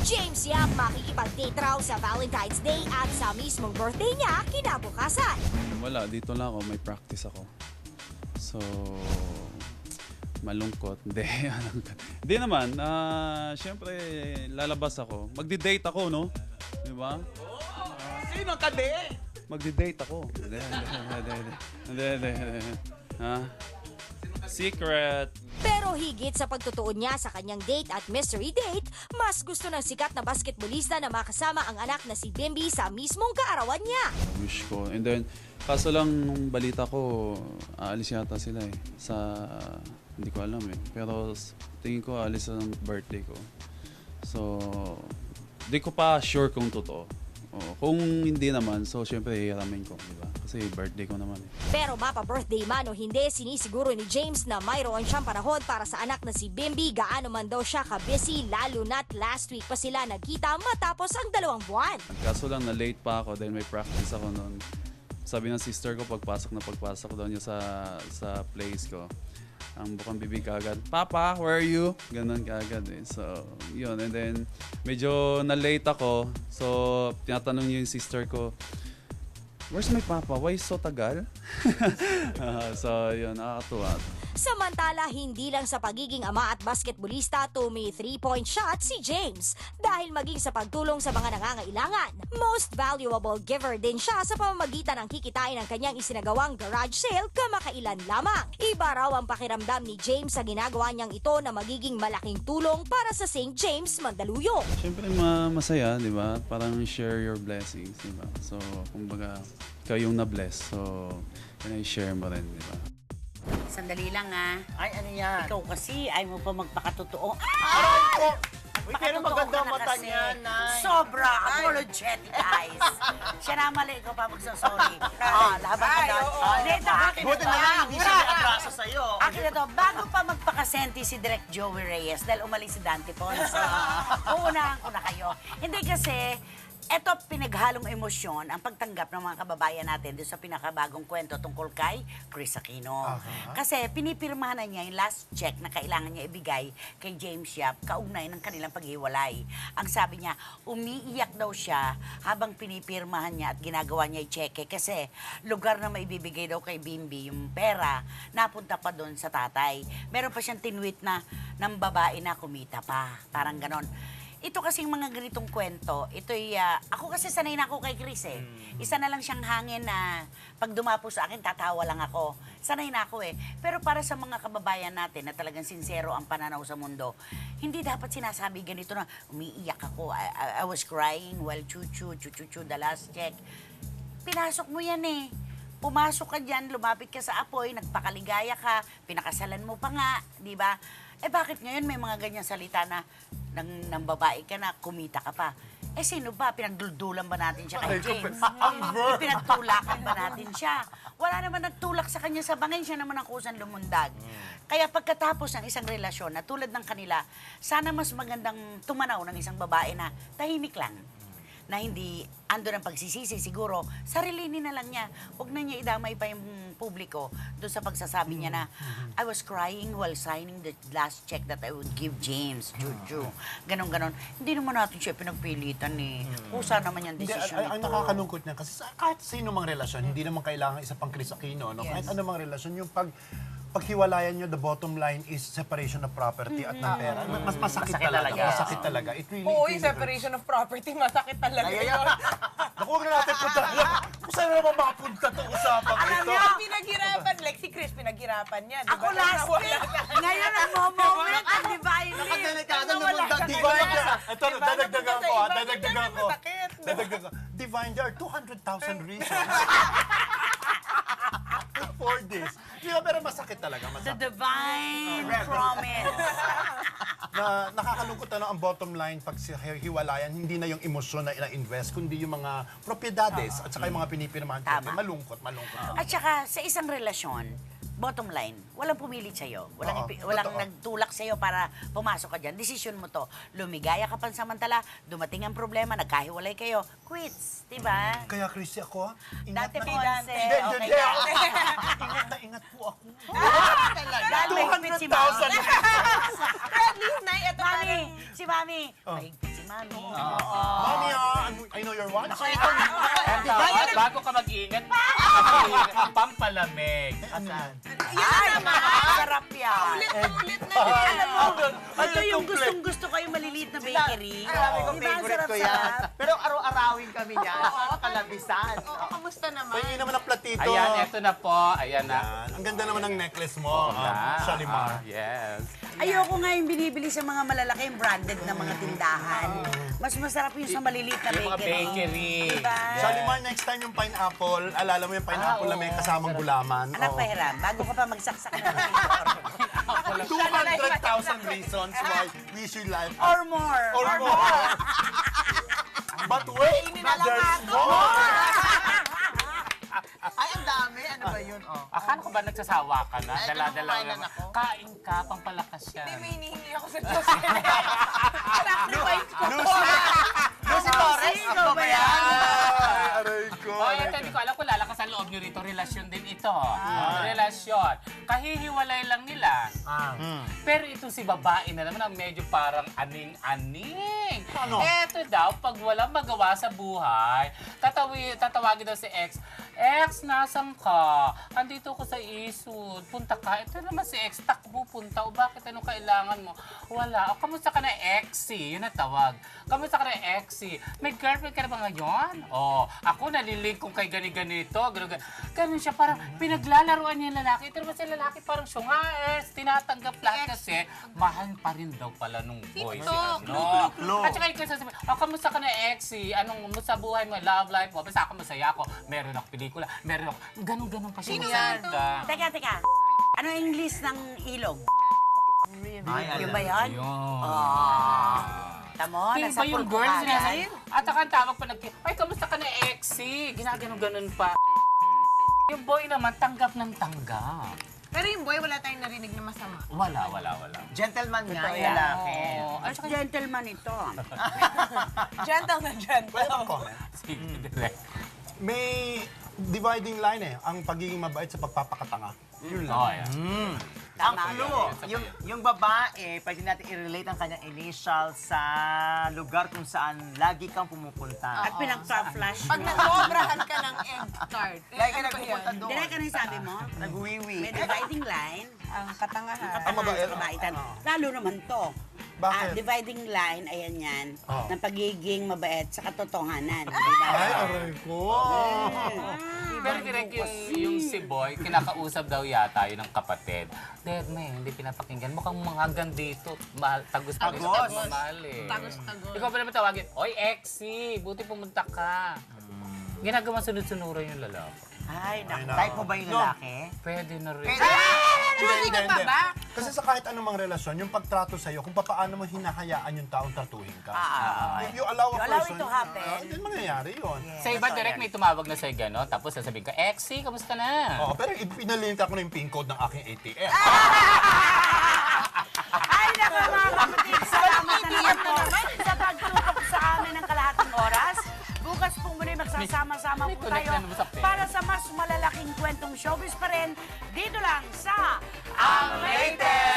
James Yap makikipag-date raw sa Valentine's Day at sa mismong birthday niya kinabukasan. Wala, dito lang ako. May practice ako. So, malungkot. Hindi. Hindi naman. Siyempre, lalabas ako. Magdi-date ako, no? Di ba? Sino ka di? Magdi-date ako. Hindi. Ha? Secret. Pero higit sa pagtutuon niya sa kanyang date at mystery date, mas gusto ng sikat na basketballista na makasama ang anak na si Bimby sa mismong kaarawan niya. Wish ko. And then, kaso lang nung balita ko, aalis yata sila eh. Hindi ko alam eh. Pero tingin ko aalis ang birthday ko. So, di ko pa sure kung totoo. Kung hindi naman, so syempre hihiramin ko, di ba? Kasi birthday ko naman eh. Pero mapa-birthday man o hindi, sinisiguro ni James na mayroon siyang panahon para sa anak na si Bimby gaano man daw siya ka-busy, lalo na't last week pa sila nagkita matapos ang 2 buwan. Kaso lang na late pa ako dahil may practice ako noon. Sabi ng sister ko pagpasok daw niya sa place ko. Ang bukang bibig kaagad, Papa, where are you? Ganon kaagad eh. So, yun. And then, medyo na-late ako. So, tinatanong niya yung sister ko, where's my papa? Why so tagal? So, yun. Nakakatuwa. Samantala, hindi lang sa pagiging ama at basketballista may 3-point shot si James dahil maging sa pagtulong sa mga nangangailangan. Most valuable giver din siya sa pamamagitan ng kikitain ng kanyang isinagawang garage sale kamakailan lamang. Iba raw ang pakiramdam ni James sa ginagawa niyang ito na magiging malaking tulong para sa St. James, Mandaluyong. Siyempre, masaya, di ba? Parang share your blessings, di ba? So, kumbaga, ikaw yung na-bless. So, can I share mo rin, di ba? Sandali lang ah. Ay, ano yan? Ikaw kasi, ay mo pa magpakatotoo. Aray ko! Uy, pero Pakatotoo maganda ka ang na mata kasi. niya, Nay. Sobra apologetic, guys. Siya na mali, ikaw pa magsasorry. Laban ka daw. Dito, akin Buti na na lang, to. hindi siya nakatraso sa'yo. Akin na to, bago pa magpakasenti si Direk Joey Reyes dahil umalis si Dante Ponce, uunahan ko na kayo. Hindi kasi, eto pinaghalong emosyon ang pagtanggap ng mga kababayan natin doon sa pinakabagong kwento tungkol kay Chris Aquino. Kasi pinipirmahan na niya yung last check na kailangan niya ibigay kay James Yap kaugnay ng kanilang paghiwalay. Ang sabi niya, umiiyak daw siya habang pinipirmahan niya at ginagawa niya yung cheque kasi lugar na maibibigay daw kay Bimby yung pera, napunta pa doon sa tatay. Meron pa siyang tinweet na ng babae na kumita pa. Parang ganon. Ito kasing mga ganitong kwento, ito'y, ako kasi sanay na ako kay Chris eh. Isa na lang siyang hangin na pag dumapo sa akin, tatawa lang ako. Sanay na ako eh. Pero para sa mga kababayan natin na talagang sincero ang pananaw sa mundo, hindi dapat sinasabi ganito na umiiyak ako. I was crying while chuchu, the last check. Pinasok mo yan eh. Pumasok ka dyan, lumapit ka sa apoy, nagpakaligaya ka, pinakasalan mo pa nga, di ba? Eh bakit ngayon may mga ganyang salita na ng babae ka na kumita ka pa? Eh sino ba? Pinagduldulan ba natin siya kay James? Pinagtulakan ba natin siya? Wala naman nagtulak sa kanya sa bangin, siya naman ang kusang lumundag. Kaya pagkatapos ng isang relasyon na tulad ng kanila, sana mas magandang tumanaw ng isang babae na tahimik lang. Na hindi ando ng pagsisisi siguro, sarilinin na lang niya. Huwag na niya idamay pa yung publiko doon sa pagsasabi niya na I was crying while signing the last check that I would give James. Juju. Ganon-ganon. Hindi naman natin siya pinagpilitan eh. Kusa naman yung desisyon Ang ito. nakakalungkot niya, kasi kahit sino mang relasyon, hindi naman kailangan isa pang Chris Aquino, no? Kahit ano mang relasyon, yung paghiwalayan nyo, the bottom line is separation of property at ng pera. Mas masakit talaga. Masakit talaga. It really, Oo, it yung really separation of property, masakit talaga Ay, yun. Naku, huwag na natin punta. Kung saan naman makapunta itong usapang Alam ito? niyo, Pinaghirapan, like si Chris, pinaghirapan niya. Diba? ako last week, ngayon ang moment ang divine leave. Nakadelikado Wala naman. ka Divine kanina. there. Ito, Diba? dadagdagan ko. Iba, Dadagdagan ko. masakit. Dadagdagan ko. Divine, there are 200,000 reasons for this. Di ba, pero masakit talaga. The Masakit. divine promise. Na nakakalungkot ang bottom line pag hiwalayan, hindi na yung emosyon na ina-invest, kundi yung mga propiedades at saka yung mga pinipirmahan. Tama. Malungkot. At saka, sa isang relasyon, bottom line, walang pumilit sa'yo. Walang, Oo, walang totoo. nagtulak sa'yo para pumasok ka dyan. Desisyon mo to. Lumigaya ka pansamantala, dumating ang problema, nagkahiwalay kayo, quits. Diba? Kaya Chrissy, ako, ingat Dante na. Ponce. Hindi, Okay. ingat na ingat po ako. Dahil may quit si Mami. 200,000. Pero at least, Nay, ito Mami, parang si Mami, mahigpit si Mami. Mami, I know your watch. At bago ka mag-ingat, pampalamig. Ay, sarap yan. Ulit na Alam mo, ito yung gustong-gusto ko yung maliliit na bakery. Sabi ko, Di ba, ang favorite ko yan. sarap-sarap? Pero araw-arawin kami yan. Kalabisan. Oo, kamusta naman? Pahingin naman ang platito. Ayan, eto na po. Ayan na. Yan. Ang ganda naman ng necklace mo, Shalimar. Yes. Ayoko nga yung binibili sa mga malalaking branded na mga tindahan. Mas masarap yung sa maliliit na Yung mga bakery. bakery. Diba? Shalimar, next time yung pineapple, alala mo yung pineapple na may kasamang gulaman. Anak, Oo. pahiram. Bago ka pa magsaksak na 200,000 reasons why we should like or more. or more. But wait, there's more. Ay, ang dami. Ano ba yun? Oh. Akala ko ba nagsasawa ka na? Ay, Dala-dala kumakain na. ako. Kain ka, pampalakas yan. Hindi, may hinihingi ako sa Diyos. Sacrifice ko. Lucy Torres, ako ba yan? Ay, aray ko. Oh, ito, hindi ko alam kung lalakas ang loob nyo rito. Relasyon din ito. Relasyon. Kahihiwalay lang nila. Pero ito si babae na naman ang medyo parang aning-aning. Ano? Eto daw, pag walang magawa sa buhay, tatawagin daw si ex, Ex, nasan ka? Andito ko sa Isud. Punta ka. Ito naman si ex, takbo punta. O bakit? Anong kailangan mo? Wala. O, kamusta ka na, exy? Yun ang tawag. Kamusta ka na, exy? May girlfriend ka na ba ngayon? O, ako nalilink kung kay ganito. Ganun siya, parang pinaglalaruan niya yung lalaki. Ito naman si lalaki parang syungaes. Tinatanggap lahat kasi mahal pa rin daw pala nung boy. Si ano. At saka ikaw sasabihin, o, kamusta ka na, exy? Anong mo sa buhay mo? Love life mo? Basta ako masaya ako. Meron ako pelikula. Meron ako. Ganun-ganun pa siya. Masaya. Teka. Ano yung English ng ilog? Yung ba yan? Yun. Tamo, Hindi nasa ba yung pulpo girl ka sinasabi? na. At saka ang tawag pa ay, kamusta ka na, exy? Ginaganon-ganon pa. Yung boy naman, tanggap ng tanggap. Pero yung boy, wala tayong narinig na masama. Wala. Gentleman nga yung yan. lalaki. Oh, at Mas saka, gentleman ito. Gentle na gentle. Pwede bang comment? sige, direct. May dividing line ang pagiging mabait sa pagpapakatanga. Yun lang. Oh, yeah. Ang clue, yung babae, pwede natin i-relate ang kanyang initial sa lugar kung saan lagi kang pumupunta. At pinagpa-flash Pag mo. nasobrahan ka ng egg tart. Lagi ka Ano ba nagpupunta yan? doon. Direk, ano yung sabi mo? Nagwiwi. May dividing line. Ang katangahan. Ang mabait. Sa kabaitan. Lalo naman to. Bakit? Dividing line, ayan yan, Oh. ng pagiging mabait sa katotohanan. Diba? Ay, aray ko. Pero direct yung si boy, kinakausap daw yata yun ng kapatid. Dead man, hindi pinapakinggan. Mukhang hanggang dito. Tagos-tagos Tagos. ang mahal eh. Tagos-tagos. Ikaw pa naman tawagin, Oy, exy, buti pumunta ka. Ginagawa sunod-sunuran yung lalaki. Ay, naku. Type mo ba yung lalaki? Pwede na rin. Choosy ka pa ba? Kasi sa kahit anumang relasyon, yung pagtrato sa'yo, kung paano mo hinahayaan yung taong tratuhin ka. If you allow a You allow person, it to happen. hindi mangyayari yun. Sa iba, direct may tumawag na sa'yo gano'n, tapos sasabihin ka, exy, kamusta na? Oo, pero pinalinta ko na yung pin code ng aking ATM. Ay, naku mga kapatid, salamat na naman po sa pagtutok sa amin ng kalahating oras. Bukas pong muli magsasama-sama May po connect tayo na naman sa pera. para sa mas malalaking kwentong showbiz pa rin dito lang sa Ang latest!